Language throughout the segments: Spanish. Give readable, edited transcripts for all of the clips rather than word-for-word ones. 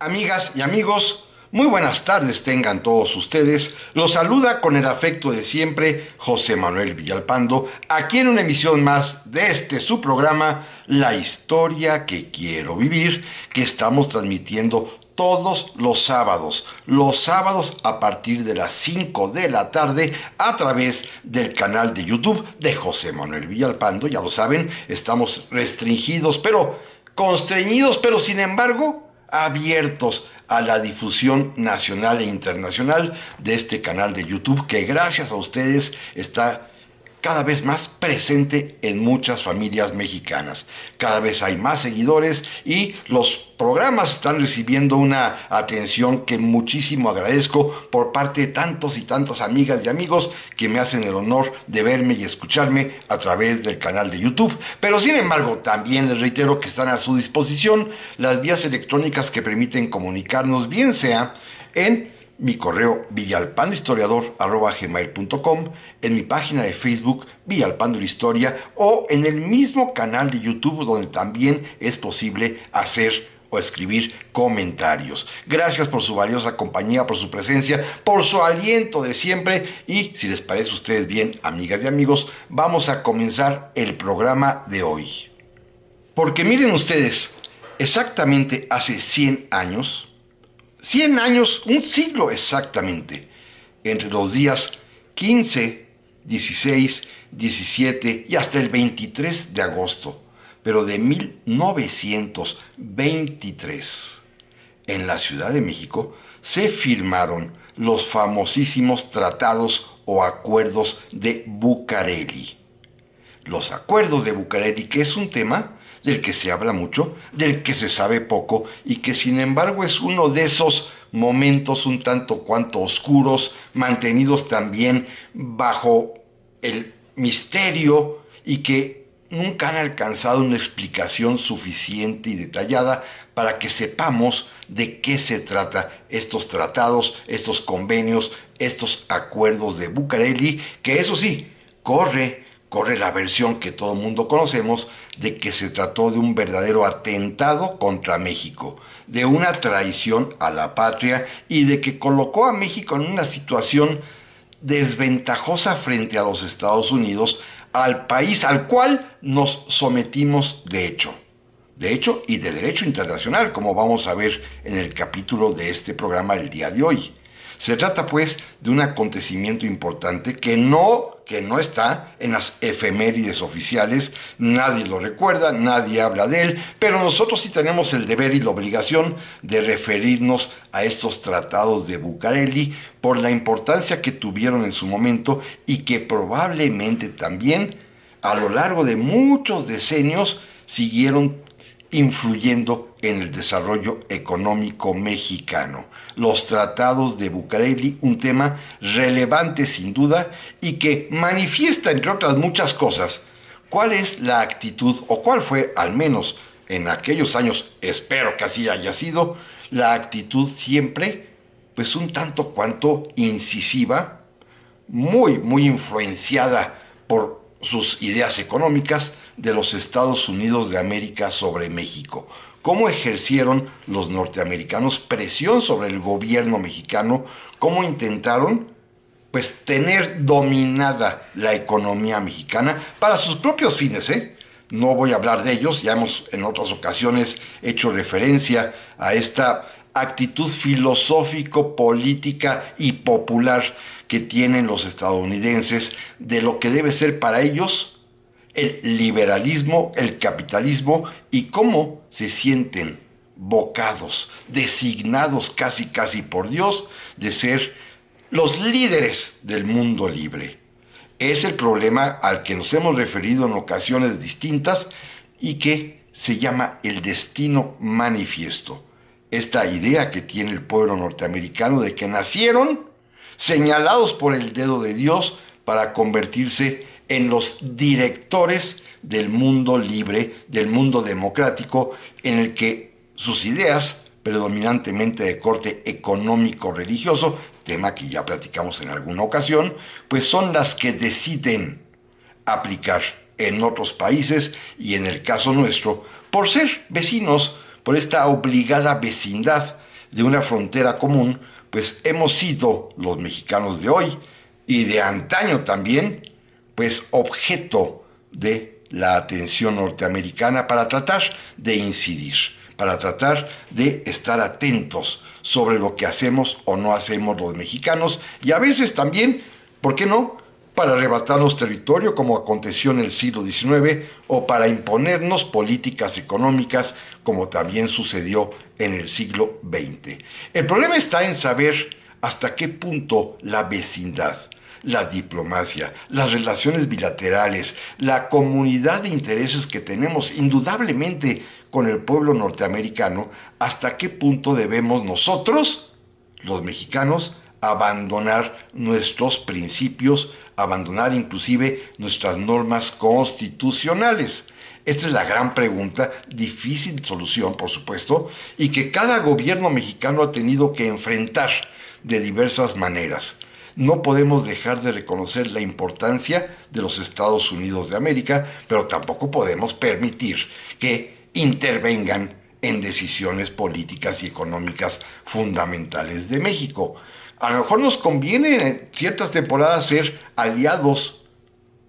Amigas y amigos, muy buenas tardes tengan todos ustedes. Los saluda con el afecto de siempre José Manuel Villalpando, aquí en una emisión más de su programa, La Historia que Quiero Vivir, que estamos transmitiendo todos los sábados a partir de las 5 de la tarde a través del canal de YouTube de José Manuel Villalpando. Ya lo saben, estamos restringidos, pero constreñidos, pero sin embargo abiertos a la difusión nacional e internacional de este canal de YouTube que gracias a ustedes está cada vez más presente en muchas familias mexicanas. Cada vez hay más seguidores y los programas están recibiendo una atención que muchísimo agradezco por parte de tantos y tantas amigas y amigos que me hacen el honor de verme y escucharme a través del canal de YouTube. Pero sin embargo, también les reitero que están a su disposición las vías electrónicas que permiten comunicarnos, bien sea en mi correo villalpandohistoriador@gmail.com, en mi página de Facebook Villalpando la Historia o en el mismo canal de YouTube donde también es posible hacer o escribir comentarios. Gracias por su valiosa compañía, por su presencia, por su aliento de siempre y si les parece a ustedes bien, amigas y amigos, vamos a comenzar el programa de hoy. Porque miren ustedes, exactamente hace 100 años, un siglo exactamente, entre los días 15, 16, 17 y hasta el 23 de agosto, pero de 1923, en la Ciudad de México, se firmaron los famosísimos tratados o acuerdos de Bucareli. Los acuerdos de Bucareli, que es un tema del que se habla mucho, del que se sabe poco y que sin embargo es uno de esos momentos un tanto cuanto oscuros, mantenidos también bajo el misterio y que nunca han alcanzado una explicación suficiente y detallada para que sepamos de qué se trata estos tratados, estos convenios, estos acuerdos de Bucareli, que eso sí, corre la versión que todo el mundo conocemos de que se trató de un verdadero atentado contra México, de una traición a la patria y de que colocó a México en una situación desventajosa frente a los Estados Unidos, al país al cual nos sometimos de hecho y de derecho internacional, como vamos a ver en el capítulo de este programa el día de hoy. Se trata pues de un acontecimiento importante que no está en las efemérides oficiales, nadie lo recuerda, nadie habla de él, pero nosotros sí tenemos el deber y la obligación de referirnos a estos tratados de Bucareli por la importancia que tuvieron en su momento y que probablemente también a lo largo de muchos decenios siguieron influyendo en el desarrollo económico mexicano. Los tratados de Bucareli, un tema relevante sin duda y que manifiesta, entre otras muchas cosas, cuál es la actitud o cuál fue, al menos en aquellos años, espero que así haya sido, la actitud siempre, pues un tanto cuanto incisiva, muy influenciada por sus ideas económicas de los Estados Unidos de América sobre México. Cómo ejercieron los norteamericanos presión sobre el gobierno mexicano, cómo intentaron pues tener dominada la economía mexicana para sus propios fines, ¿eh? No voy a hablar de ellos, ya hemos en otras ocasiones hecho referencia a esta actitud filosófico, política y popular que tienen los estadounidenses de lo que debe ser para ellos el liberalismo, el capitalismo y cómo se sienten vocados, designados casi por Dios de ser los líderes del mundo libre. Es el problema al que nos hemos referido en ocasiones distintas y que se llama el destino manifiesto. Esta idea que tiene el pueblo norteamericano de que nacieron señalados por el dedo de Dios para convertirse en los directores del mundo libre, del mundo democrático, en el que sus ideas, predominantemente de corte económico-religioso, tema que ya platicamos en alguna ocasión, pues son las que deciden aplicar en otros países y en el caso nuestro, por ser vecinos, por esta obligada vecindad de una frontera común, pues hemos sido los mexicanos de hoy y de antaño también, pues objeto de la atención norteamericana para tratar de incidir, para tratar de estar atentos sobre lo que hacemos o no hacemos los mexicanos y a veces también, ¿por qué no?, para arrebatarnos territorio como aconteció en el siglo XIX o para imponernos políticas económicas como también sucedió en el siglo XX. El problema está en saber hasta qué punto la vecindad, la diplomacia, las relaciones bilaterales, la comunidad de intereses que tenemos indudablemente con el pueblo norteamericano, hasta qué punto debemos nosotros, los mexicanos, abandonar nuestros principios, abandonar inclusive nuestras normas constitucionales. Esta es la gran pregunta, difícil de solución, por supuesto, y que cada gobierno mexicano ha tenido que enfrentar de diversas maneras. No podemos dejar de reconocer la importancia de los Estados Unidos de América, pero tampoco podemos permitir que intervengan en decisiones políticas y económicas fundamentales de México. A lo mejor nos conviene en ciertas temporadas ser aliados,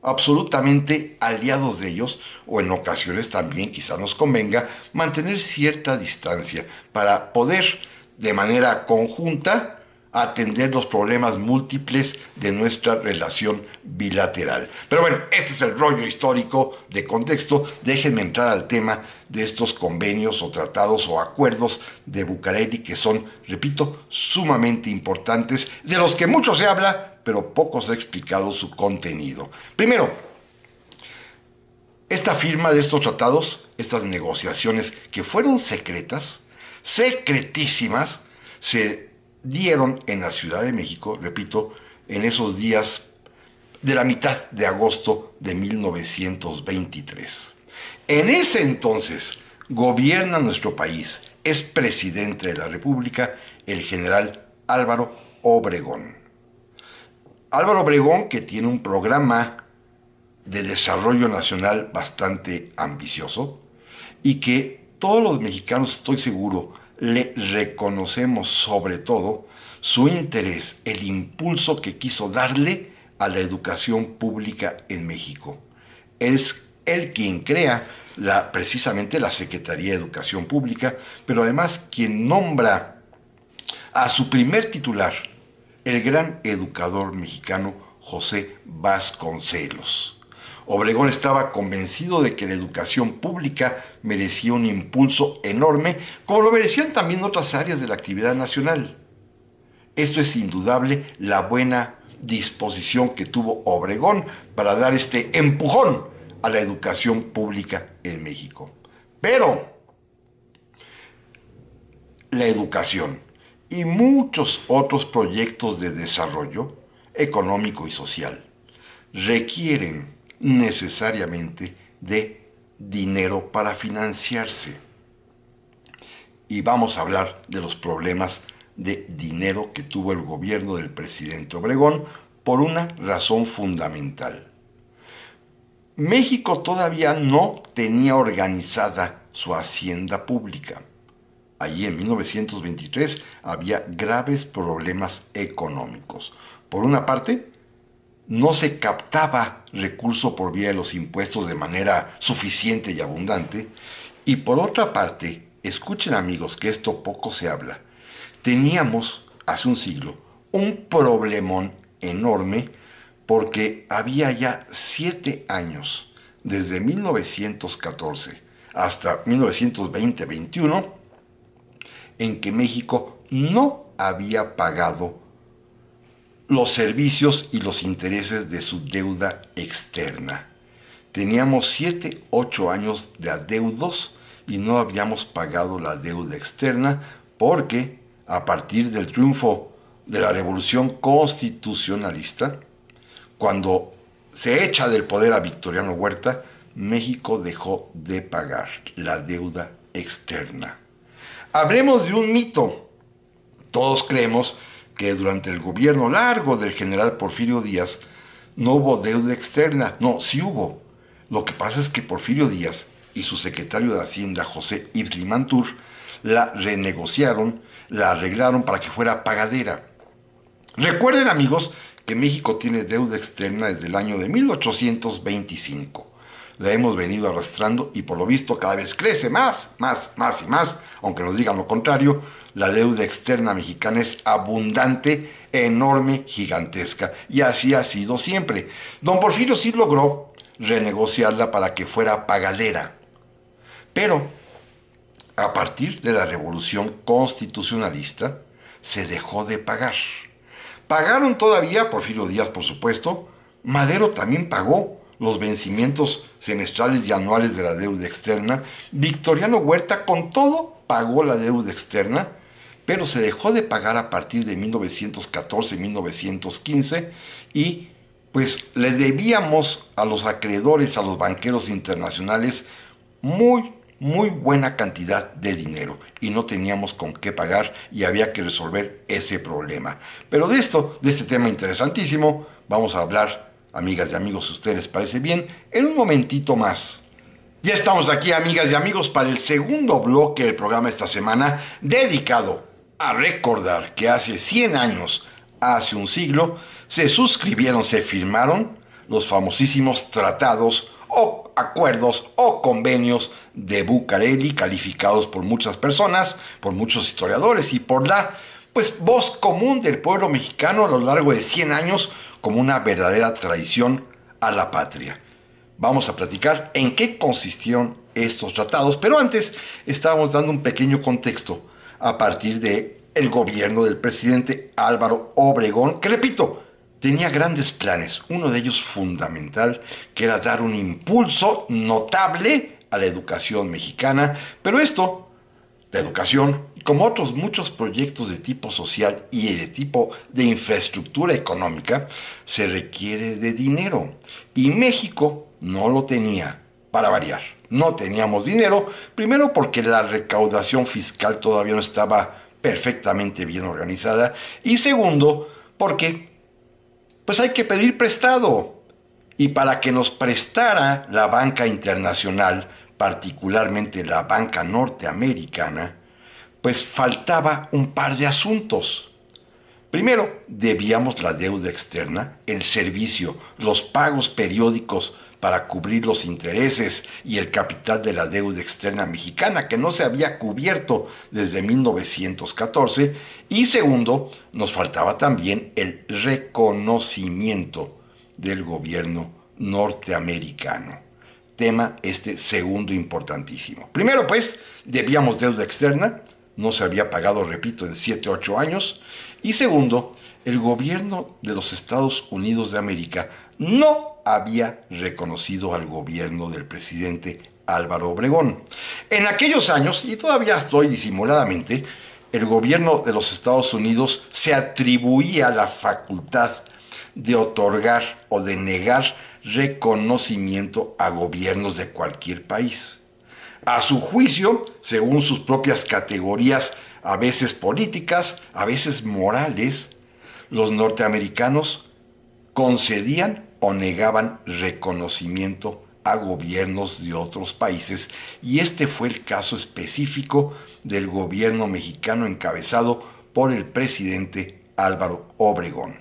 absolutamente aliados de ellos, o en ocasiones también quizá nos convenga mantener cierta distancia para poder de manera conjunta atender los problemas múltiples de nuestra relación bilateral. Pero bueno, este es el rollo histórico de contexto. Déjenme entrar al tema de estos convenios o tratados o acuerdos de Bucareli que son, repito, sumamente importantes, de los que mucho se habla, pero poco se ha explicado su contenido. Primero, esta firma de estos tratados, estas negociaciones que fueron secretas, secretísimas, se dieron en la Ciudad de México, repito, en esos días de la mitad de agosto de 1923. En ese entonces gobierna nuestro país, es presidente de la República, el general Álvaro Obregón. Álvaro Obregón, que tiene un programa de desarrollo nacional bastante ambicioso y que todos los mexicanos, estoy seguro, le reconocemos sobre todo su interés, el impulso que quiso darle a la educación pública en México. Es él quien crea precisamente la Secretaría de Educación Pública, pero además quien nombra a su primer titular, el gran educador mexicano José Vasconcelos. Obregón estaba convencido de que la educación pública merecía un impulso enorme, como lo merecían también otras áreas de la actividad nacional. Esto es indudable la buena disposición que tuvo Obregón para dar este empujón a la educación pública en México. Pero la educación y muchos otros proyectos de desarrollo económico y social requieren necesariamente de dinero para financiarse. Y vamos a hablar de los problemas de dinero que tuvo el gobierno del presidente Obregón por una razón fundamental. México todavía no tenía organizada su hacienda pública. Allí en 1923 había graves problemas económicos. Por una parte, no se captaba recurso por vía de los impuestos de manera suficiente y abundante. Y por otra parte, escuchen amigos que esto poco se habla, teníamos hace un siglo un problemón enorme porque había ya 7 años, desde 1914 hasta 1920-21, en que México no había pagado los servicios y los intereses de su deuda externa. Teníamos 7, 8 años de adeudos y no habíamos pagado la deuda externa porque a partir del triunfo de la Revolución Constitucionalista, cuando se echa del poder a Victoriano Huerta, México dejó de pagar la deuda externa. Hablemos de un mito. Todos creemos que durante el gobierno largo del general Porfirio Díaz no hubo deuda externa. No, sí hubo. Lo que pasa es que Porfirio Díaz y su secretario de Hacienda, José Yves Limantour, la renegociaron, la arreglaron para que fuera pagadera. Recuerden, amigos, que México tiene deuda externa desde el año de 1825. La hemos venido arrastrando y por lo visto cada vez crece más y más, aunque nos digan lo contrario. La deuda externa mexicana es abundante, enorme, gigantesca, y así ha sido siempre. Don Porfirio sí logró renegociarla para que fuera pagadera, pero a partir de la Revolución Constitucionalista se dejó de pagar. Pagaron todavía, Porfirio Díaz por supuesto, Madero también pagó los vencimientos semestrales y anuales de la deuda externa, Victoriano Huerta con todo pagó la deuda externa, pero se dejó de pagar a partir de 1914-1915 y pues les debíamos a los acreedores, a los banqueros internacionales, muy buena cantidad de dinero y no teníamos con qué pagar y había que resolver ese problema. Pero de este tema interesantísimo, vamos a hablar, amigas y amigos, si a ustedes les parece bien, en un momentito más. Ya estamos aquí, amigas y amigos, para el segundo bloque del programa esta semana, dedicado a recordar que hace 100 años, hace un siglo, se suscribieron, se firmaron los famosísimos tratados o acuerdos o convenios de Bucareli, calificados por muchas personas, por muchos historiadores y por la voz común del pueblo mexicano a lo largo de 100 años como una verdadera traición a la patria. Vamos a platicar en qué consistieron estos tratados, pero antes estábamos dando un pequeño contexto a partir de el gobierno del presidente Álvaro Obregón, que repito, tenía grandes planes, uno de ellos fundamental, que era dar un impulso notable a la educación mexicana, pero la educación, como otros muchos proyectos de tipo social y de tipo de infraestructura económica, se requiere de dinero. Y México no lo tenía, para variar. No teníamos dinero, primero porque la recaudación fiscal todavía no estaba perfectamente bien organizada, y segundo, porque hay que pedir prestado. Y para que nos prestara la banca internacional, particularmente la banca norteamericana, faltaba un par de asuntos. Primero, debíamos la deuda externa, el servicio, los pagos periódicos para cubrir los intereses y el capital de la deuda externa mexicana, que no se había cubierto desde 1914. Y segundo, nos faltaba también el reconocimiento del gobierno norteamericano. Tema segundo importantísimo. Primero, debíamos deuda externa, no se había pagado, repito, en 7 u 8 años. Y segundo, el gobierno de los Estados Unidos de América no había reconocido al gobierno del presidente Álvaro Obregón. En aquellos años, y todavía estoy disimuladamente, el gobierno de los Estados Unidos se atribuía la facultad de otorgar o de negar reconocimiento a gobiernos de cualquier país. A su juicio, según sus propias categorías, a veces políticas, a veces morales, los norteamericanos concedían o negaban reconocimiento a gobiernos de otros países, y este fue el caso específico del gobierno mexicano encabezado por el presidente Álvaro Obregón.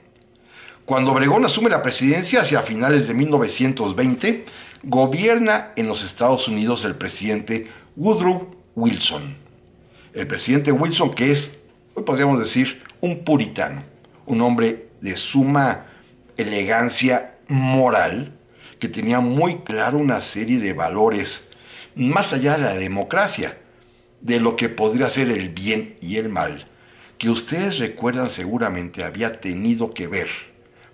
Cuando Obregón asume la presidencia hacia finales de 1920, gobierna en los Estados Unidos el presidente Woodrow Wilson. El presidente Wilson, que es, hoy podríamos decir, un puritano, un hombre de suma elegancia moral, que tenía muy claro una serie de valores, más allá de la democracia, de lo que podría ser el bien y el mal, que ustedes recuerdan seguramente había tenido que ver,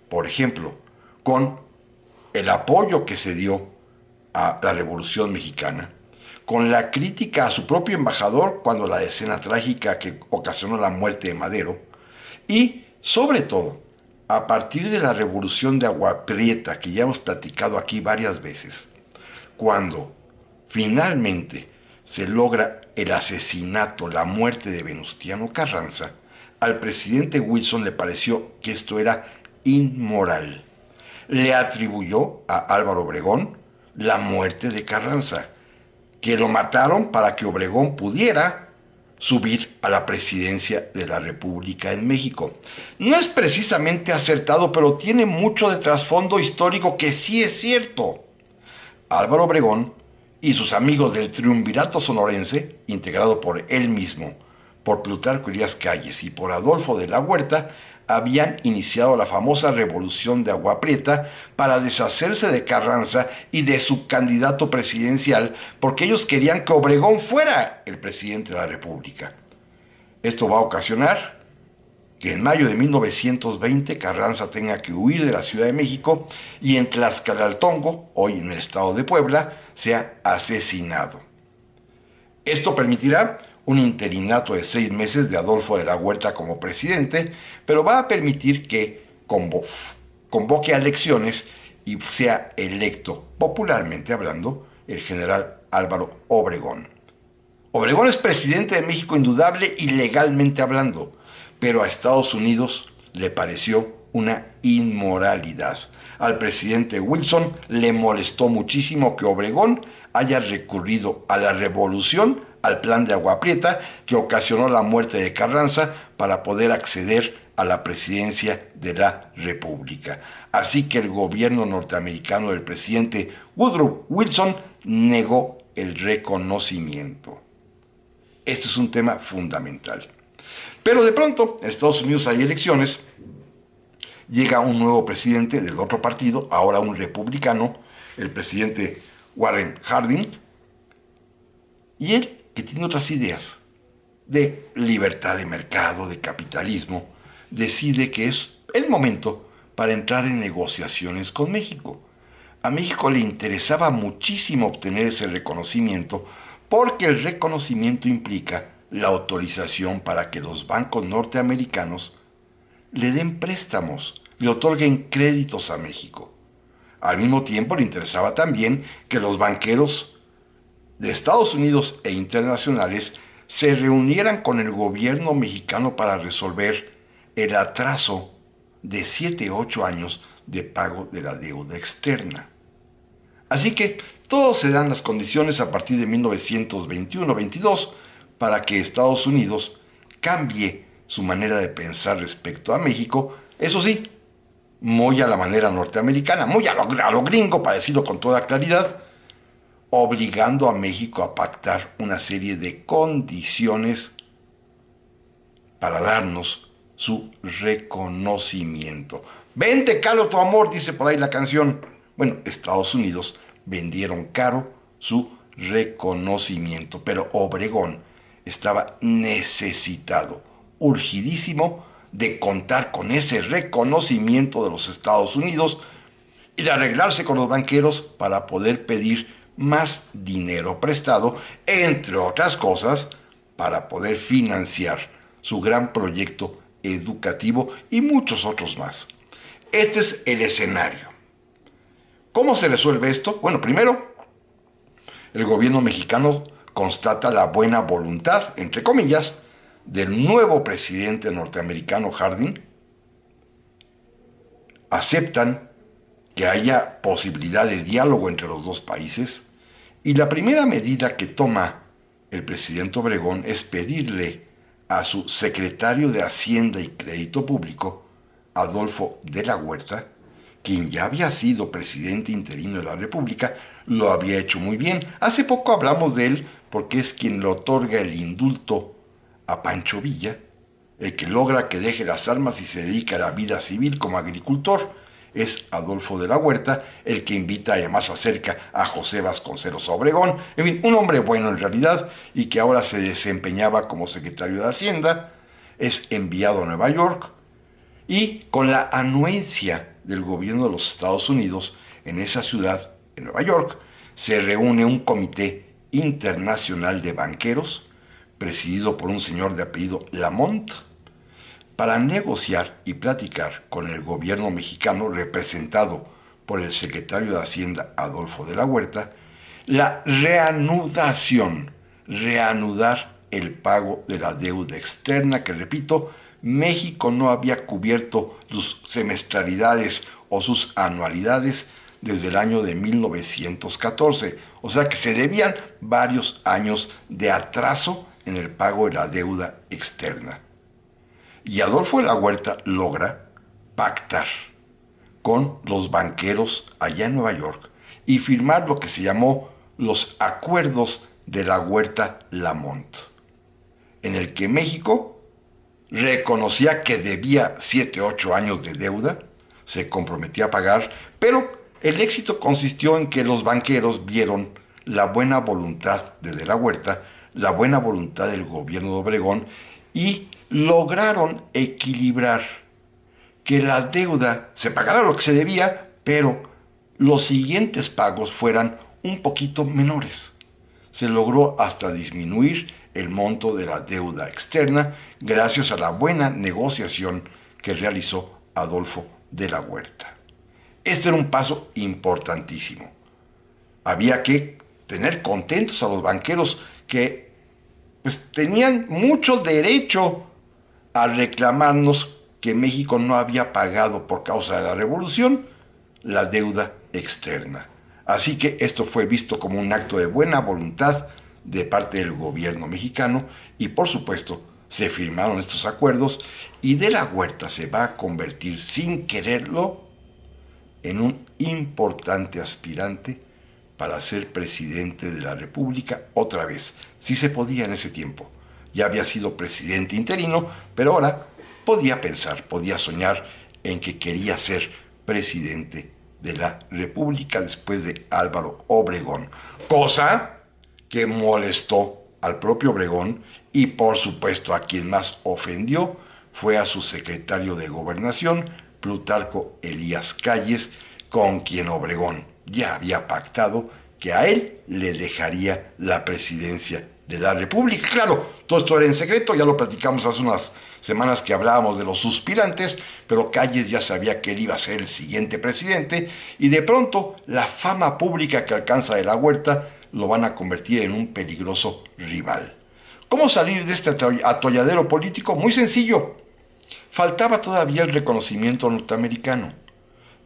por ejemplo, con el apoyo que se dio a la Revolución Mexicana, con la crítica a su propio embajador cuando la escena trágica que ocasionó la muerte de Madero, y sobre todo, a partir de la Revolución de Agua Prieta, que ya hemos platicado aquí varias veces, cuando finalmente se logra el asesinato, la muerte de Venustiano Carranza, al presidente Wilson le pareció que esto era inmoral. Le atribuyó a Álvaro Obregón la muerte de Carranza, que lo mataron para que Obregón pudiera subir a la presidencia de la República en México. No es precisamente acertado, pero tiene mucho de trasfondo histórico que sí es cierto. Álvaro Obregón y sus amigos del triunvirato sonorense, integrado por él mismo, por Plutarco Elías Calles y por Adolfo de la Huerta, habían iniciado la famosa revolución de Agua Prieta para deshacerse de Carranza y de su candidato presidencial, porque ellos querían que Obregón fuera el presidente de la República. Esto va a ocasionar que en mayo de 1920 Carranza tenga que huir de la Ciudad de México y en Tlaxcalaltongo, hoy en el estado de Puebla, sea asesinado. Esto permitirá un interinato de 6 meses de Adolfo de la Huerta como presidente, pero va a permitir que convoque a elecciones y sea electo, popularmente hablando, el general Álvaro Obregón. Obregón es presidente de México indudable y legalmente hablando, pero a Estados Unidos le pareció una inmoralidad. Al presidente Wilson le molestó muchísimo que Obregón haya recurrido a la revolución, al plan de Agua Prieta, que ocasionó la muerte de Carranza para poder acceder a la presidencia de la República. Así que el gobierno norteamericano del presidente Woodrow Wilson negó el reconocimiento. Este es un tema fundamental. Pero de pronto, en Estados Unidos hay elecciones, llega un nuevo presidente del otro partido, ahora un republicano, el presidente Warren Harding, y él, que tiene otras ideas de libertad de mercado, de capitalismo, decide que es el momento para entrar en negociaciones con México. A México le interesaba muchísimo obtener ese reconocimiento porque el reconocimiento implica la autorización para que los bancos norteamericanos le den préstamos, le otorguen créditos a México. Al mismo tiempo le interesaba también que los banqueros de Estados Unidos e internacionales se reunieran con el gobierno mexicano para resolver el atraso de 7 u 8 años de pago de la deuda externa. Así que todos se dan las condiciones a partir de 1921-22 para que Estados Unidos cambie su manera de pensar respecto a México, eso sí, muy a la manera norteamericana, muy a lo gringo, para decirlo con toda claridad, obligando a México a pactar una serie de condiciones para darnos su reconocimiento. Vente caro tu amor, dice por ahí la canción. Bueno, Estados Unidos vendieron caro su reconocimiento, pero Obregón estaba necesitado, urgidísimo, de contar con ese reconocimiento de los Estados Unidos y de arreglarse con los banqueros para poder pedir más dinero prestado, entre otras cosas, para poder financiar su gran proyecto educativo y muchos otros más. Este es el escenario. ¿Cómo se resuelve esto? Bueno, primero, el gobierno mexicano constata la buena voluntad, entre comillas, del nuevo presidente norteamericano Harding. Aceptan que haya posibilidad de diálogo entre los dos países, y la primera medida que toma el presidente Obregón es pedirle a su secretario de Hacienda y Crédito Público, Adolfo de la Huerta, quien ya había sido presidente interino de la República, lo había hecho muy bien. Hace poco hablamos de él porque es quien le otorga el indulto a Pancho Villa, el que logra que deje las armas y se dedique a la vida civil como agricultor. Es Adolfo de la Huerta, el que invita y además acerca a José Vasconcelos Obregón, en fin, un hombre bueno en realidad y que ahora se desempeñaba como secretario de Hacienda, es enviado a Nueva York y con la anuencia del gobierno de los Estados Unidos en esa ciudad, en Nueva York, se reúne un comité internacional de banqueros presidido por un señor de apellido Lamont, para negociar y platicar con el gobierno mexicano representado por el secretario de Hacienda Adolfo de la Huerta, la reanudar el pago de la deuda externa que, repito, México no había cubierto sus semestralidades o sus anualidades desde el año de 1914, o sea que se debían varios años de atraso en el pago de la deuda externa. Y Adolfo de la Huerta logra pactar con los banqueros allá en Nueva York y firmar lo que se llamó los Acuerdos de la Huerta-Lamont, en el que México reconocía que debía 7, 8 años de deuda, se comprometía a pagar, pero el éxito consistió en que los banqueros vieron la buena voluntad de la Huerta, la buena voluntad del gobierno de Obregón y lograron equilibrar que la deuda se pagara lo que se debía, pero los siguientes pagos fueran un poquito menores. Se logró hasta disminuir el monto de la deuda externa gracias a la buena negociación que realizó Adolfo de la Huerta. Este era un paso importantísimo. Había que tener contentos a los banqueros que pues, tenían mucho derecho a reclamarnos que México no había pagado por causa de la revolución la deuda externa. Así que esto fue visto como un acto de buena voluntad de parte del gobierno mexicano y por supuesto se firmaron estos acuerdos y de la Huerta se va a convertir sin quererlo en un importante aspirante para ser presidente de la República otra vez. Sí se podía en ese tiempo. Ya había sido presidente interino, pero ahora podía pensar, podía soñar en que quería ser presidente de la República después de Álvaro Obregón. Cosa que molestó al propio Obregón y por supuesto a quien más ofendió fue a su secretario de Gobernación, Plutarco Elías Calles, con quien Obregón ya había pactado que a él le dejaría la presidencia de la República. Claro, todo esto era en secreto, ya lo platicamos hace unas semanas que hablábamos de los suspirantes, pero Calles ya sabía que él iba a ser el siguiente presidente y de pronto la fama pública que alcanza de la Huerta lo van a convertir en un peligroso rival. ¿Cómo salir de este atolladero político? Muy sencillo. Faltaba todavía el reconocimiento norteamericano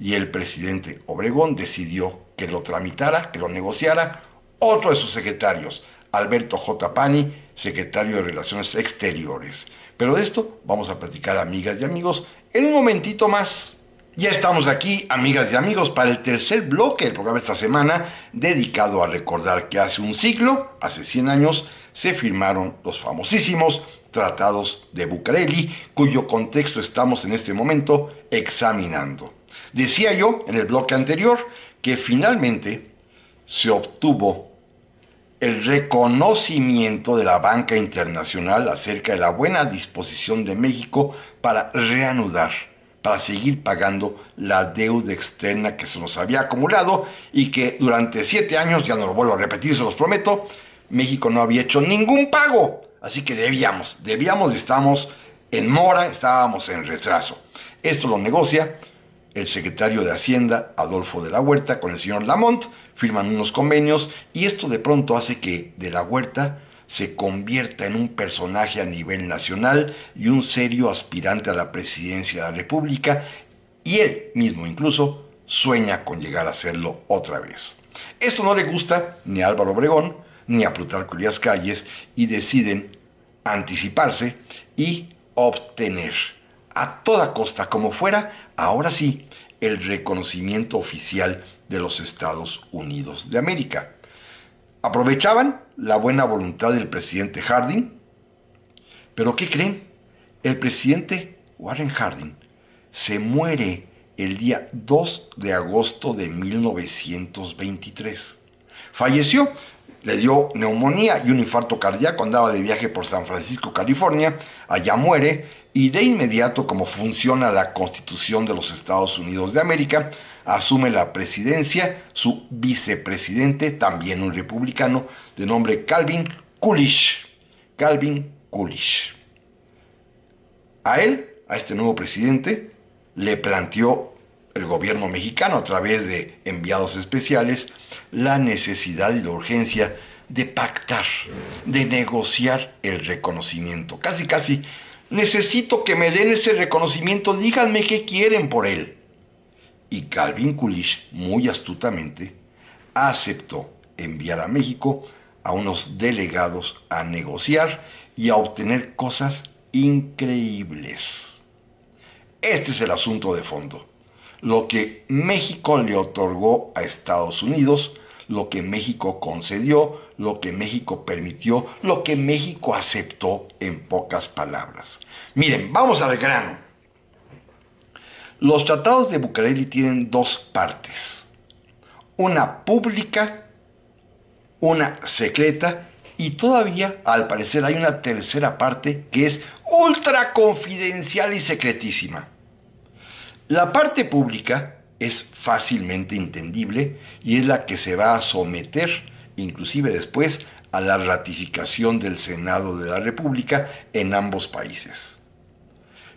y el presidente Obregón decidió que lo tramitara, que lo negociara otro de sus secretarios, Alberto J. Pani, secretario de Relaciones Exteriores. Pero de esto vamos a platicar, amigas y amigos, en un momentito más. Ya estamos aquí, amigas y amigos, para el tercer bloque del programa esta semana, dedicado a recordar que hace un siglo, hace 100 años, se firmaron los famosísimos Tratados de Bucareli, cuyo contexto estamos en este momento examinando. Decía yo en el bloque anterior que finalmente se obtuvo el reconocimiento de la banca internacional acerca de la buena disposición de México para reanudar, para seguir pagando la deuda externa que se nos había acumulado y que durante 7 años, ya no lo vuelvo a repetir, se los prometo, México no había hecho ningún pago. Así que debíamos y estábamos en mora, estábamos en retraso. Esto lo negocia el secretario de Hacienda, Adolfo de la Huerta, con el señor Lamont, firman unos convenios y esto de pronto hace que de la Huerta se convierta en un personaje a nivel nacional y un serio aspirante a la presidencia de la República y él mismo incluso sueña con llegar a hacerlo otra vez. Esto no le gusta ni a Álvaro Obregón ni a Plutarco Elías Calles y deciden anticiparse y obtener a toda costa, como fuera, ahora sí, el reconocimiento oficial de los Estados Unidos de América. Aprovechaban la buena voluntad del presidente Harding, pero ¿qué creen? El presidente Warren Harding se muere el día 2 de agosto de 1923. Falleció, le dio neumonía y un infarto cardíaco, andaba de viaje por San Francisco, California, allá muere y de inmediato, como funciona la Constitución de los Estados Unidos de América, asume la presidencia su vicepresidente, también un republicano, de nombre Calvin Coolidge. Calvin Coolidge. A él, a este nuevo presidente, le planteó el gobierno mexicano a través de enviados especiales la necesidad y la urgencia de pactar, de negociar el reconocimiento. Casi, necesito que me den ese reconocimiento, díganme qué quieren por él. Y Calvin Coolidge, muy astutamente, aceptó enviar a México a unos delegados a negociar y a obtener cosas increíbles. Este es el asunto de fondo. Lo que México le otorgó a Estados Unidos, lo que México concedió, lo que México permitió, lo que México aceptó, en pocas palabras. Miren, vamos al grano. Los tratados de Bucareli tienen dos partes. Una pública, una secreta, y todavía, al parecer, hay una tercera parte que es ultra confidencial y secretísima. La parte pública es fácilmente entendible y es la que se va a someter, inclusive después, a la ratificación del Senado de la República en ambos países.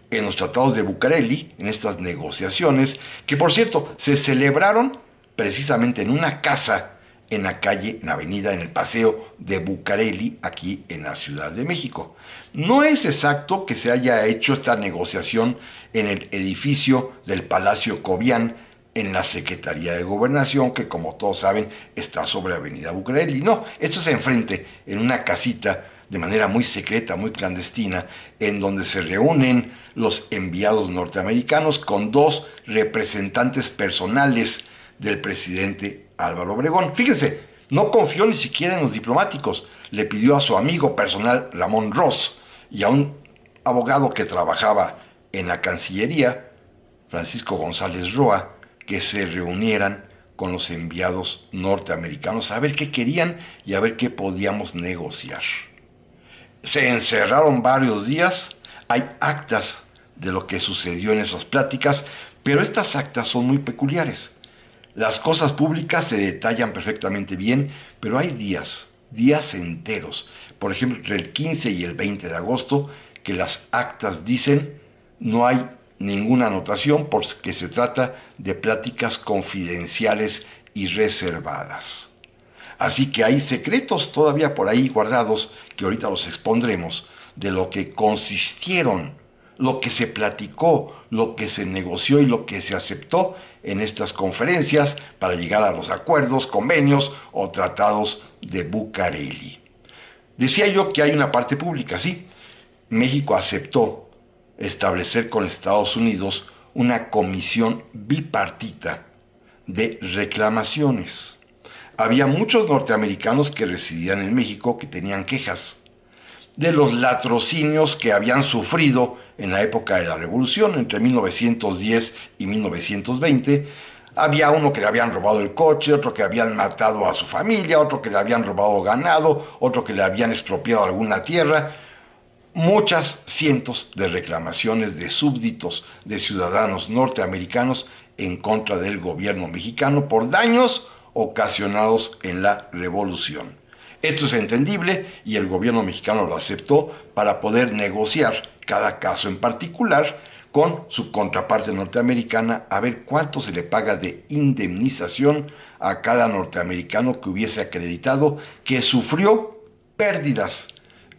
En los tratados de Bucareli, en estas negociaciones, que por cierto se celebraron precisamente en una casa en la calle, en la avenida, en el paseo de Bucareli, aquí en la Ciudad de México. No es exacto que se haya hecho esta negociación en el edificio del Palacio Cobian, en la Secretaría de Gobernación, que como todos saben está sobre Avenida Bucareli. No, esto es enfrente, en una casita de manera muy secreta, muy clandestina, en donde se reúnen los enviados norteamericanos con dos representantes personales del presidente Álvaro Obregón. Fíjense, no confió ni siquiera en los diplomáticos. Le pidió a su amigo personal Ramón Ross y a un abogado que trabajaba en la Cancillería, Francisco González Roa, que se reunieran con los enviados norteamericanos a ver qué querían y a ver qué podíamos negociar. Se encerraron varios días, hay actas de lo que sucedió en esas pláticas, pero estas actas son muy peculiares. Las cosas públicas se detallan perfectamente bien, pero hay días enteros, por ejemplo, entre el 15 y el 20 de agosto, que las actas dicen no hay ninguna anotación porque se trata de pláticas confidenciales y reservadas. Así que hay secretos todavía por ahí guardados, que ahorita los expondremos, de lo que consistieron, lo que se platicó, lo que se negoció y lo que se aceptó en estas conferencias para llegar a los acuerdos, convenios o tratados de Bucareli. Decía yo que hay una parte pública, sí. México aceptó establecer con Estados Unidos una comisión bipartita de reclamaciones. Había muchos norteamericanos que residían en México que tenían quejas de los latrocinios que habían sufrido en la época de la Revolución, entre 1910 y 1920. Había uno que le habían robado el coche, otro que habían matado a su familia, otro que le habían robado ganado, otro que le habían expropiado alguna tierra. Muchas cientos de reclamaciones de súbditos, de ciudadanos norteamericanos en contra del gobierno mexicano por daños ocasionados en la Revolución. Esto es entendible y el gobierno mexicano lo aceptó para poder negociar cada caso en particular con su contraparte norteamericana a ver cuánto se le paga de indemnización a cada norteamericano que hubiese acreditado que sufrió pérdidas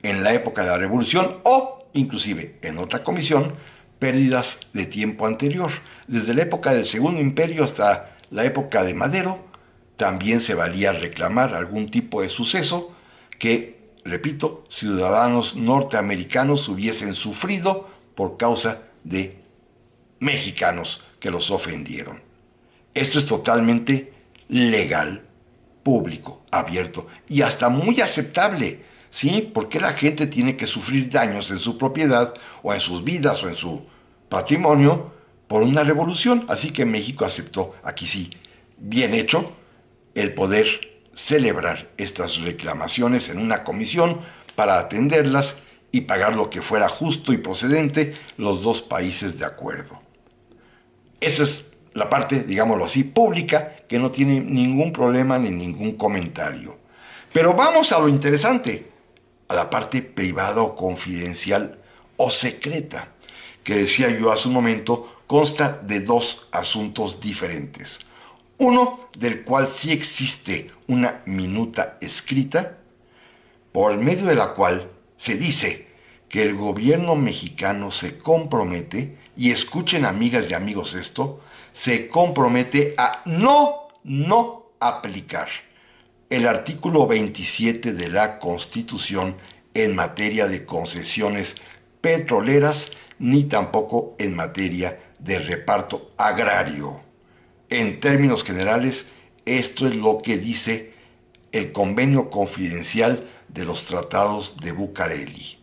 en la época de la Revolución o, inclusive, en otra comisión, pérdidas de tiempo anterior. Desde la época del Segundo Imperio hasta la época de Madero, también se valía reclamar algún tipo de suceso que, repito, ciudadanos norteamericanos hubiesen sufrido por causa de mexicanos que los ofendieron. Esto es totalmente legal, público, abierto y hasta muy aceptable. ¿Sí? ¿Por qué la gente tiene que sufrir daños en su propiedad o en sus vidas o en su patrimonio por una revolución? Así que México aceptó, aquí sí, bien hecho, el poder celebrar estas reclamaciones en una comisión para atenderlas y pagar lo que fuera justo y procedente los dos países de acuerdo. Esa es la parte, digámoslo así, pública, que no tiene ningún problema ni ningún comentario. Pero vamos a lo interesante, a la parte privada o confidencial o secreta, que decía yo hace un momento, consta de dos asuntos diferentes. Uno del cual sí existe una minuta escrita, por medio de la cual se dice que el gobierno mexicano se compromete, y escuchen amigas y amigos esto, se compromete a no aplicar el artículo 27 de la Constitución en materia de concesiones petroleras, ni tampoco en materia de reparto agrario. En términos generales, esto es lo que dice el convenio confidencial de los tratados de Bucareli.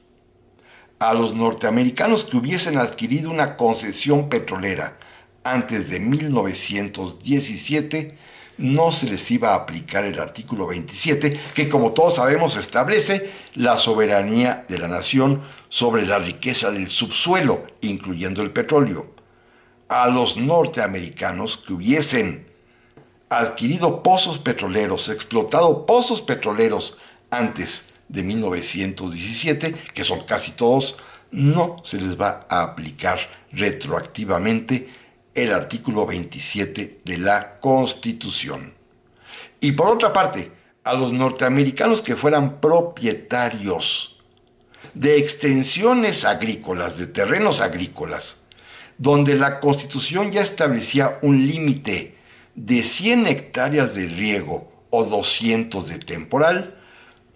A los norteamericanos que hubiesen adquirido una concesión petrolera antes de 1917, no se les iba a aplicar el artículo 27, que como todos sabemos establece la soberanía de la nación sobre la riqueza del subsuelo, incluyendo el petróleo. A los norteamericanos que hubiesen adquirido pozos petroleros, explotado pozos petroleros antes de 1917, que son casi todos, no se les va a aplicar retroactivamente el artículo 27 de la Constitución. Y por otra parte, a los norteamericanos que fueran propietarios de extensiones agrícolas, de terrenos agrícolas, donde la Constitución ya establecía un límite de 100 hectáreas de riego o 200 de temporal,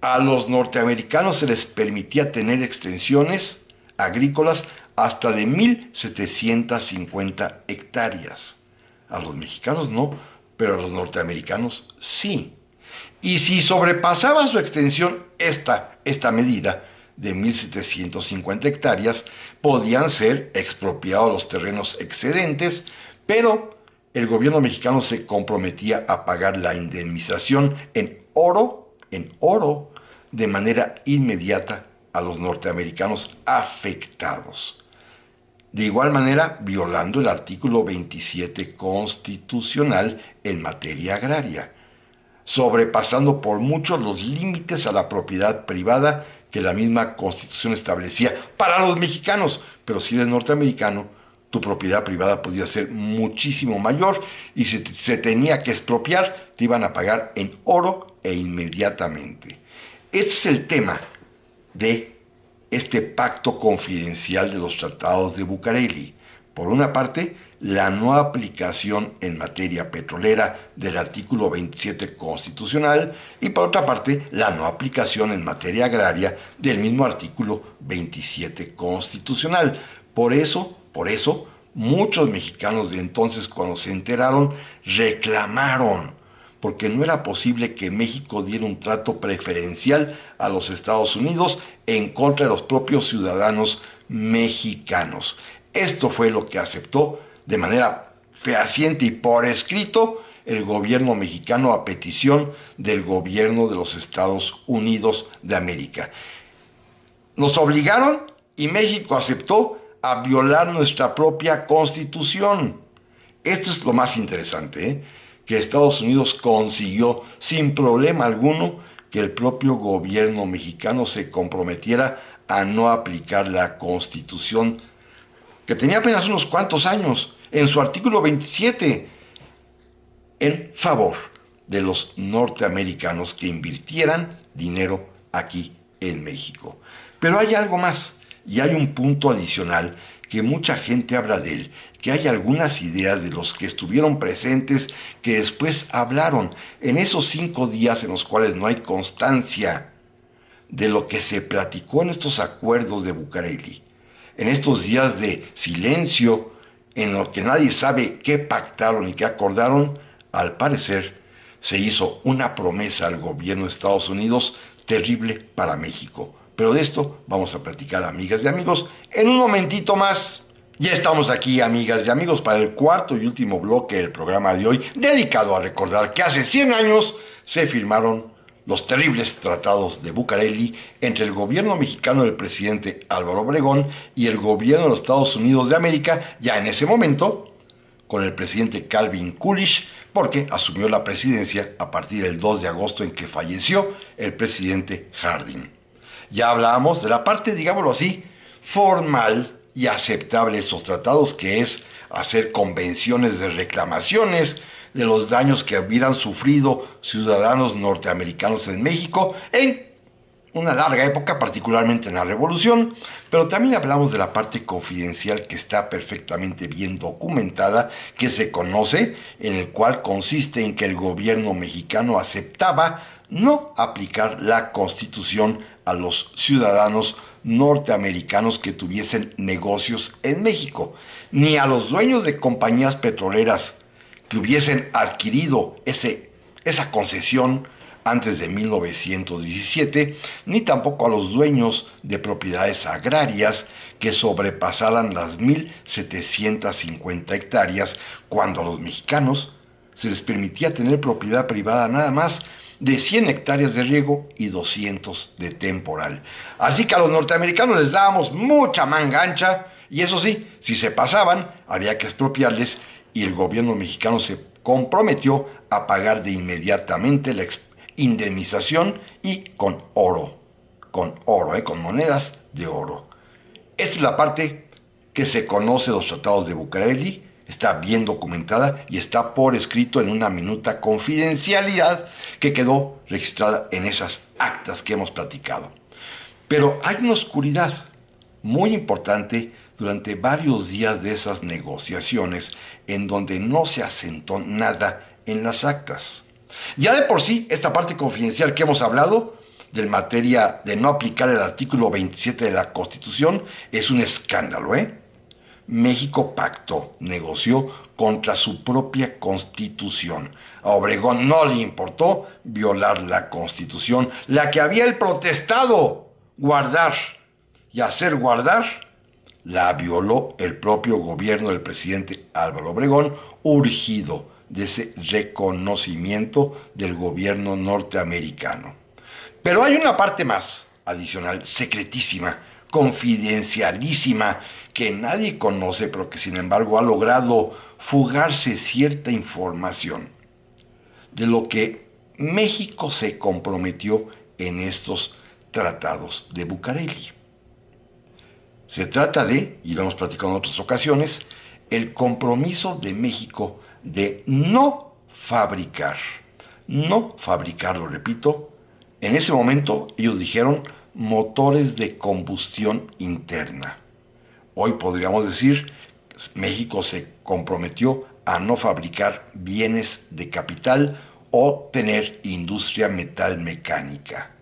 a los norteamericanos se les permitía tener extensiones agrícolas hasta de 1.750 hectáreas. A los mexicanos no, pero a los norteamericanos sí. Y si sobrepasaba su extensión esta medida de 1.750 hectáreas, podían ser expropiados los terrenos excedentes, pero el gobierno mexicano se comprometía a pagar la indemnización en oro, de manera inmediata a los norteamericanos afectados. De igual manera, violando el artículo 27 constitucional en materia agraria, sobrepasando por mucho los límites a la propiedad privada que la misma Constitución establecía para los mexicanos, pero si eres norteamericano, tu propiedad privada podía ser muchísimo mayor y si se tenía que expropiar, te iban a pagar en oro e inmediatamente. Este es el tema de este pacto confidencial de los tratados de Bucareli. Por una parte, la no aplicación en materia petrolera del artículo 27 constitucional y por otra parte, la no aplicación en materia agraria del mismo artículo 27 constitucional. Por eso, muchos mexicanos de entonces, cuando se enteraron, reclamaron, porque no era posible que México diera un trato preferencial a los Estados Unidos en contra de los propios ciudadanos mexicanos. Esto fue lo que aceptó de manera fehaciente y por escrito el gobierno mexicano a petición del gobierno de los Estados Unidos de América. Nos obligaron y México aceptó a violar nuestra propia Constitución. Esto es lo más interesante, que Estados Unidos consiguió sin problema alguno que el propio gobierno mexicano se comprometiera a no aplicar la Constitución, que tenía apenas unos cuantos años, en su artículo 27, en favor de los norteamericanos que invirtieran dinero aquí en México. Pero hay algo más, y hay un punto adicional que mucha gente habla de él, que hay algunas ideas de los que estuvieron presentes que después hablaron en esos 5 días en los cuales no hay constancia de lo que se platicó en estos acuerdos de Bucareli, en estos días de silencio en los que nadie sabe qué pactaron y qué acordaron. Al parecer se hizo una promesa al gobierno de Estados Unidos terrible para México. Pero de esto vamos a platicar, amigas y amigos, en un momentito más. Ya estamos aquí, amigas y amigos, para el cuarto y último bloque del programa de hoy, dedicado a recordar que hace 100 años se firmaron los terribles tratados de Bucareli entre el gobierno mexicano del presidente Álvaro Obregón y el gobierno de los Estados Unidos de América, ya en ese momento, con el presidente Calvin Coolidge, porque asumió la presidencia a partir del 2 de agosto en que falleció el presidente Harding. Ya hablábamos de la parte, digámoslo así, formal y aceptable de estos tratados, que es hacer convenciones de reclamaciones de los daños que hubieran sufrido ciudadanos norteamericanos en México en una larga época, particularmente en la Revolución, pero también hablamos de la parte confidencial que está perfectamente bien documentada, que se conoce, en el cual consiste en que el gobierno mexicano aceptaba no aplicar la Constitución a los ciudadanos norteamericanos que tuviesen negocios en México, ni a los dueños de compañías petroleras que hubiesen adquirido esa concesión antes de 1917, ni tampoco a los dueños de propiedades agrarias que sobrepasaran las 1.750 hectáreas, cuando a los mexicanos se les permitía tener propiedad privada nada más de 100 hectáreas de riego y 200 de temporal. Así que a los norteamericanos les dábamos mucha manga ancha, y eso sí, si se pasaban, había que expropiarles, y el gobierno mexicano se comprometió a pagar de inmediatamente la indemnización, y con oro, con monedas de oro. Esa es la parte que se conoce de los tratados de Bucareli, está bien documentada y está por escrito en una minuta confidencialidad que quedó registrada en esas actas que hemos platicado. Pero hay una oscuridad muy importante durante varios días de esas negociaciones en donde no se asentó nada en las actas. Ya de por sí, esta parte confidencial que hemos hablado, de materia de no aplicar el artículo 27 de la Constitución, es un escándalo, México pactó, negoció contra su propia Constitución. A Obregón no le importó violar la Constitución, la que había él protestado guardar y hacer guardar, la violó el propio gobierno del presidente Álvaro Obregón, urgido de ese reconocimiento del gobierno norteamericano. Pero hay una parte más, adicional, secretísima, confidencialísima, que nadie conoce, pero que sin embargo ha logrado fugarse cierta información de lo que México se comprometió en estos tratados de Bucareli. Se trata de, y lo hemos platicado en otras ocasiones, el compromiso de México de no fabricar, lo repito, en ese momento ellos dijeron motores de combustión interna. Hoy podríamos decir, México se comprometió a no fabricar bienes de capital o tener industria metalmecánica.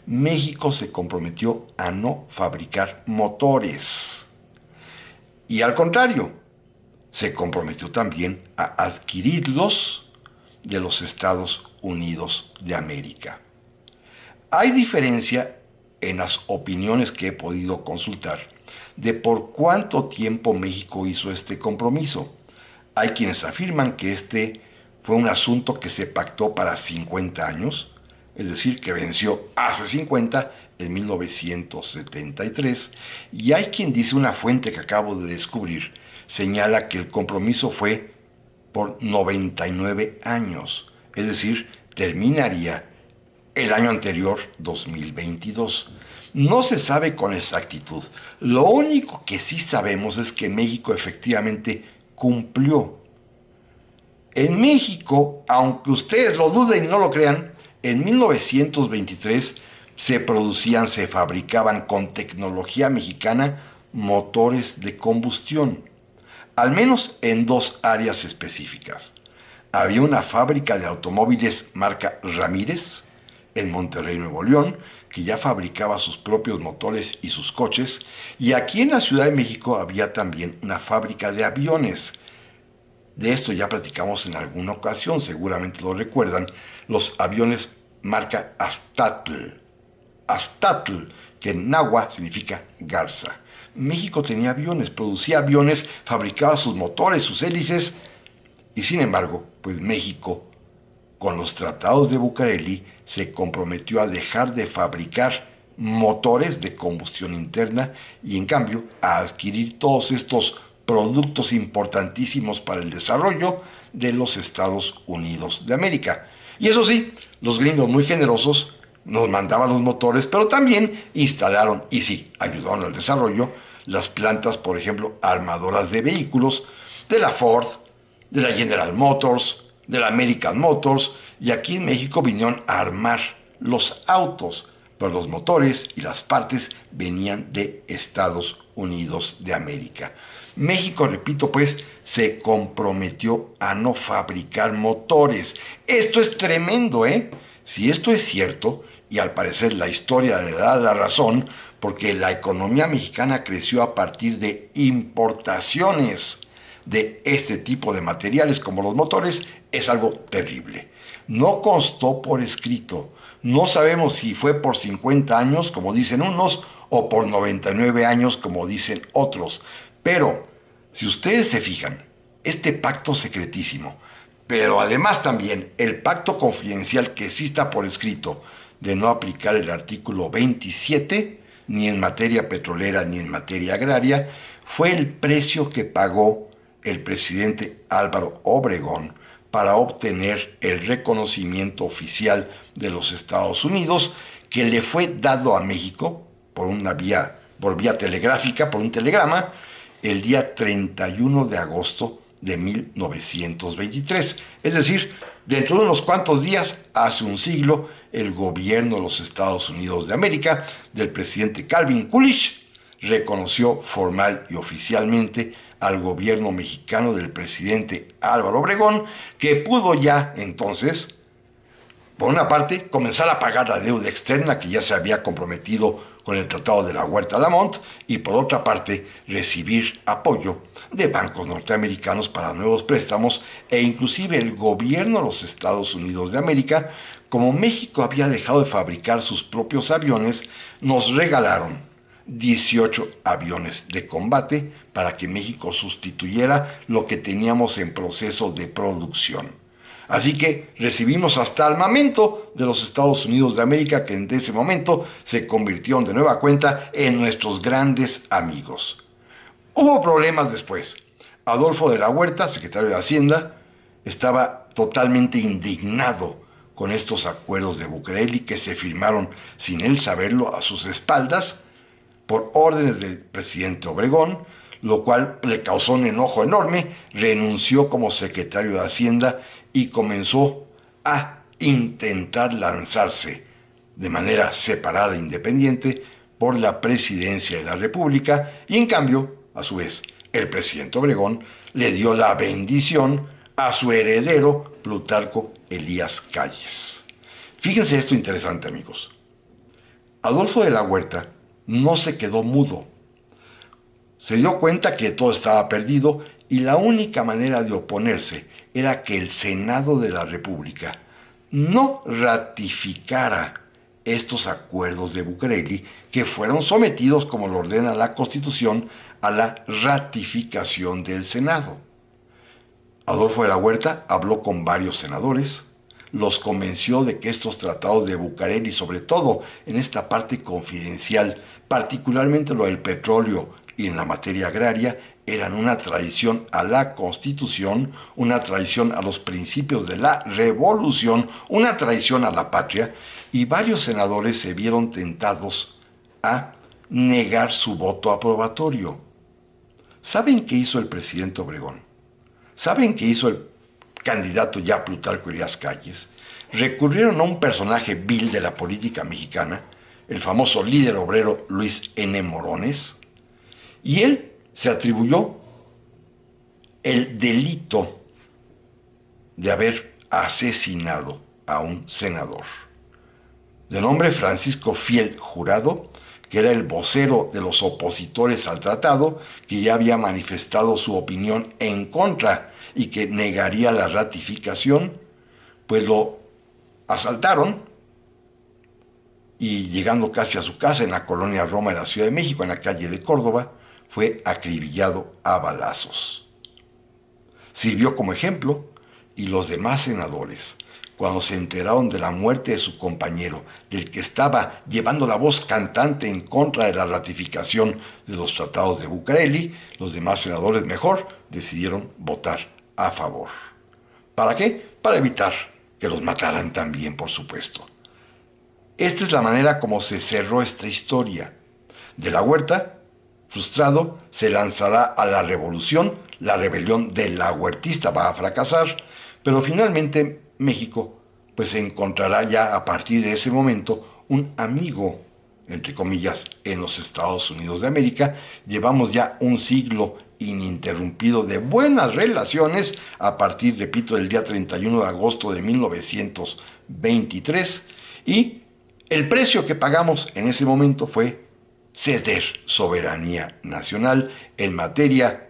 México se comprometió a no fabricar motores. Y al contrario, se comprometió también a adquirirlos de los Estados Unidos de América. Hay diferencia en las opiniones que he podido consultar de por cuánto tiempo México hizo este compromiso. Hay quienes afirman que este fue un asunto que se pactó para 50 años, es decir, que venció hace 50, en 1973, y hay quien dice, una fuente que acabo de descubrir, señala que el compromiso fue por 99 años, es decir, terminaría el año anterior, 2022. No se sabe con exactitud. Lo único que sí sabemos es que México efectivamente cumplió. En México, aunque ustedes lo duden y no lo crean, en 1923 se fabricaban con tecnología mexicana motores de combustión, al menos en dos áreas específicas. Había una fábrica de automóviles marca Ramírez, en Monterrey, Nuevo León, que ya fabricaba sus propios motores y sus coches, y aquí en la Ciudad de México había también una fábrica de aviones. De esto ya platicamos en alguna ocasión, seguramente lo recuerdan, los aviones marca Aztatl. Aztatl, que en náhuatl significa garza. México tenía aviones, producía aviones, fabricaba sus motores, sus hélices, y sin embargo, pues México, con los tratados de Bucareli, se comprometió a dejar de fabricar motores de combustión interna y en cambio a adquirir todos estos productos importantísimos para el desarrollo de los Estados Unidos de América. Y eso sí, los gringos muy generosos nos mandaban los motores, pero también instalaron, y sí, ayudaron al desarrollo, las plantas, por ejemplo, armadoras de vehículos, de la Ford, de la General Motors, de la American Motors, y aquí en México vinieron a armar los autos, pero los motores y las partes venían de Estados Unidos de América. México, repito, pues, se comprometió a no fabricar motores. Esto es tremendo, Si esto es cierto, y al parecer la historia le da la razón, porque la economía mexicana creció a partir de importaciones de este tipo de materiales como los motores, es algo terrible. No constó por escrito. No sabemos si fue por 50 años, como dicen unos, o por 99 años, como dicen otros. Pero, si ustedes se fijan, este pacto secretísimo, pero además también el pacto confidencial que sí está por escrito de no aplicar el artículo 27, ni en materia petrolera ni en materia agraria, fue el precio que pagó el presidente Álvaro Obregón para obtener el reconocimiento oficial de los Estados Unidos que le fue dado a México por vía telegráfica, por un telegrama, el día 31 de agosto de 1923. Es decir, dentro de unos cuantos días, hace un siglo, el gobierno de los Estados Unidos de América, del presidente Calvin Coolidge, reconoció formal y oficialmente al gobierno mexicano del presidente Álvaro Obregón, que pudo ya entonces, por una parte, comenzar a pagar la deuda externa que ya se había comprometido con el Tratado de la Huerta-Lamont y por otra parte recibir apoyo de bancos norteamericanos para nuevos préstamos e inclusive el gobierno de los Estados Unidos de América, como México había dejado de fabricar sus propios aviones, nos regalaron 18 aviones de combate para que México sustituyera lo que teníamos en proceso de producción. Así que recibimos hasta armamento de los Estados Unidos de América, que en ese momento se convirtieron de nueva cuenta en nuestros grandes amigos. Hubo problemas después. Adolfo de la Huerta, secretario de Hacienda, estaba totalmente indignado con estos acuerdos de Bucareli que se firmaron sin él saberlo a sus espaldas por órdenes del presidente Obregón, lo cual le causó un enojo enorme, renunció como secretario de Hacienda y comenzó a intentar lanzarse de manera separada e independiente por la presidencia de la República y en cambio, a su vez, el presidente Obregón le dio la bendición a su heredero Plutarco Elías Calles. Fíjense esto interesante, amigos. Adolfo de la Huerta no se quedó mudo. Se dio cuenta que todo estaba perdido y la única manera de oponerse era que el Senado de la República no ratificara estos acuerdos de Bucareli que fueron sometidos, como lo ordena la Constitución, a la ratificación del Senado. Adolfo de la Huerta habló con varios senadores, los convenció de que estos tratados de Bucareli, sobre todo en esta parte confidencial, particularmente lo del petróleo y en la materia agraria, eran una traición a la Constitución, una traición a los principios de la Revolución, una traición a la patria, y varios senadores se vieron tentados a negar su voto aprobatorio. ¿Saben qué hizo el presidente Obregón? ¿Saben qué hizo el candidato ya Plutarco Elías Calles? Recurrieron a un personaje vil de la política mexicana, el famoso líder obrero Luis N. Morones, y él se atribuyó el delito de haber asesinado a un senador, de nombre Francisco Fiel Jurado, que era el vocero de los opositores al tratado, que ya había manifestado su opinión en contra y que negaría la ratificación, pues lo asaltaron y llegando casi a su casa en la colonia Roma de la Ciudad de México, en la calle de Córdoba, fue acribillado a balazos. Sirvió como ejemplo y los demás senadores, cuando se enteraron de la muerte de su compañero, del que estaba llevando la voz cantante en contra de la ratificación de los tratados de Bucareli, los demás senadores mejor decidieron votar a favor. ¿Para qué? Para evitar que los mataran también, por supuesto. Esta es la manera como se cerró esta historia. De la Huerta, frustrado, se lanzará a la revolución, la rebelión de la huertista va a fracasar, pero finalmente México pues se encontrará ya a partir de ese momento un amigo, entre comillas, en los Estados Unidos de América. Llevamos ya un siglo ininterrumpido de buenas relaciones a partir, repito, del día 31 de agosto de 1923, y el precio que pagamos en ese momento fue ceder soberanía nacional en materia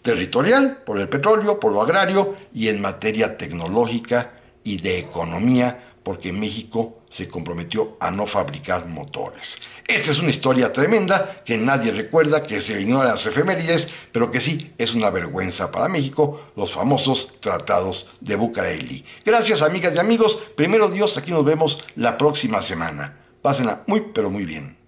territorial, por el petróleo, por lo agrario, y en materia tecnológica y de economía, porque México se comprometió a no fabricar motores. Esta es una historia tremenda que nadie recuerda, que se ignora las efemérides, pero que sí es una vergüenza para México, los famosos tratados de Bucareli. Gracias, amigas y amigos. Primero Dios, aquí nos vemos la próxima semana. Pásenla muy, pero muy bien.